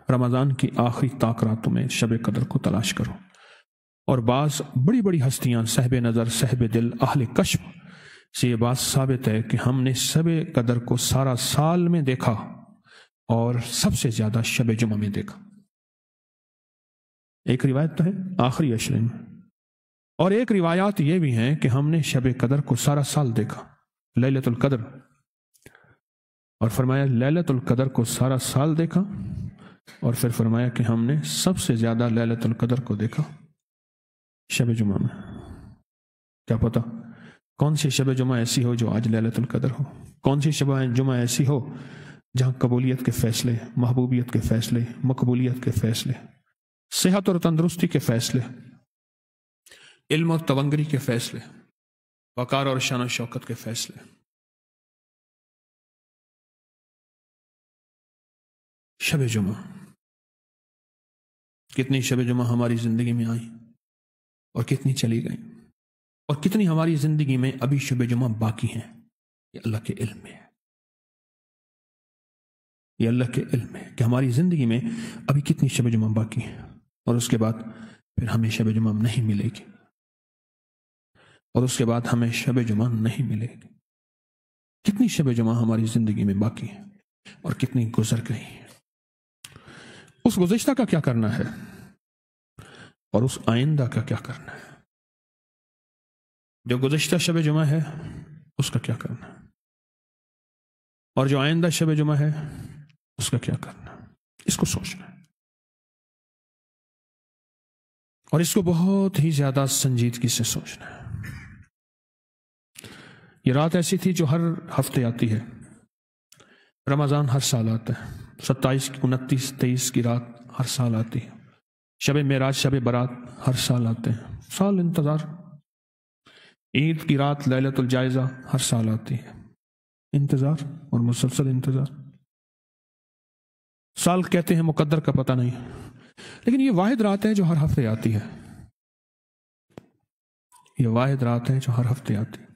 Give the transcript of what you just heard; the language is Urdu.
رمضان کی آخری طاق راتوں میں شب قدر کو تلاش کرو۔ اور بعض بڑی بڑی ہستیاں صاحب نظر، صاحب دل، اہل کشف سے یہ بات ثابت ہے کہ ہم نے شب قدر کو سارا سال میں دیکھا اور سب سے زیادہ شب جمعہ میں دیکھا۔ ایک روایت تو ہے آخری عشرے میں، اور ایک روایات یہ بھی ہیں کہ ہم نے شب قدر کو سارا سال دیکھا، لیلۃ القدر، اور فرمایا لیلۃ القدر کو سارا سال دیکھا، اور پھر فرمایا کہ ہم نے سب سے زیادہ لیلۃ القدر کو دیکھا شب جمعہ میں۔ کیا پتہ کون سی شب جمعہ ایسی ہو جو آج لیلۃ القدر ہو، کون سی شب جمعہ ایسی ہو جہاں قبولیت کے فیصلے، محبوبیت کے فیصلے، مقبولیت کے فیصلے، صحت اور تندرستی کے فیصلے، علم اور تونگری کے فیصلے، وقار اور شان و شوکت کے فیصلے۔ شب جمعہ، کتنی شب جمعہ ہماری زندگی میں آئیں اور کتنی چلی گئیں، اور کتنی ہماری زندگی میں ابھی شب جمعہ باقی ہیں، یہ اللہ کے علم میں ہے۔ یہ اللہ کے علم میں کہ ہماری زندگی میں ابھی کتنی شب جمعہ باقی ہیں، اور اس کے بعد پھر ہمیں شب جمعہ نہیں ملے گی، اور اس کے بعد ہمیں شب جمعہ نہیں ملے گی۔ کتنی شب جمعہ ہماری زندگی میں باقی ہیں اور کتنی گزر گئی ہیں۔ اس گزشتہ کا کیا کرنا ہے اور اس آئندہ کا کیا کرنا ہے؟ جو گزشتہ شب جمعہ ہے اس کا کیا کرنا ہے، اور جو آئندہ شب جمعہ ہے اس کا کیا کرنا ہے؟ اس کو سوچنا ہے، اور اس کو بہت ہی زیادہ سنجیدگی سے سوچنا ہے۔ یہ رات ایسی تھی جو ہر ہفتے آتی ہے۔ رمضان ہر سال آتا ہے، 27، 29، 23 کی رات ہر سال آتی ہے۔ شب معراج، شب برات ہر سال آتے ہیں، سال انتظار۔ عید کی رات لیلۃ الجائزہ ہر سال آتی ہے، انتظار اور مسلسل انتظار۔ سال کہتے ہیں، مقدر کا پتہ نہیں، لیکن یہ واحد رات ہے جو ہر ہفتے آتی ہے، یہ واحد رات ہے جو ہر ہفتے آتی ہے۔